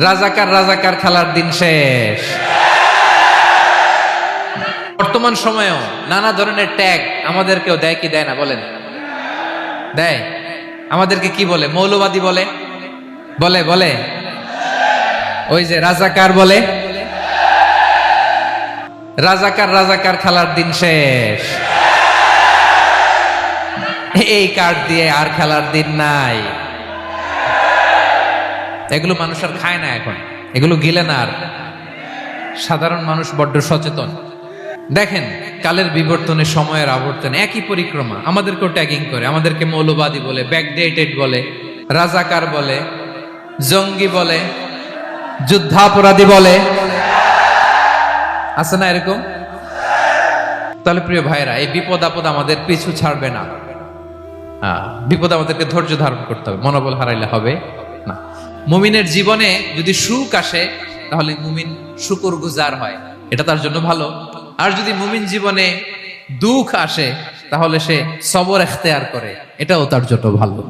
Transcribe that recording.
রাজাকার রাজাকার খেলার দিন শেষ। বর্তমান সময়েও নানা ধরনের ট্যাগ আমাদেরকেও দেয় কি দেয় না বলেন? দেয়। আমাদেরকে কি বলে? মৌলবাদী বলে, বলে বলে ওই যে রাজাকার বলে। রাজাকার রাজাকার খেলার দিন শেষ। এই কার্ড দিয়ে আর খেলার দিন নাই। এগুলো মানুষ আর খায় না এখন, এগুলো গিলে না আর। সাধারণ মানুষ বড্ড সচেতন। দেখেন কালের বিবর্তনে, সময়ের আবর্তনে একই পরিক্রমা আমাদেরকেও ট্যাগিং করে, আমাদেরকে মৌলবাদী বলে, ব্যাকডেটেড বলে, রাজাকার বলে, জঙ্গি বলে, যুদ্ধাপরাধী বলে। আছে না এরকম? তাহলে প্রিয় ভাইরা, এই বিপদ আপদ আমাদের পিছু ছাড়বে না। বিপদ আমাদেরকে ধৈর্য ধারণ করতে হবে, মনোবল হারাইলে হবে না। মুমিনের জীবনে যদি সুখ আসে তাহলে মুমিন শুকরগুজার হয়, এটা তার জন্য ভালো। আর যদি মুমিন জীবনে দুঃখ আসে তাহলে সে সবর এখতেয়ার করে, এটাও তার জন্য ভালো।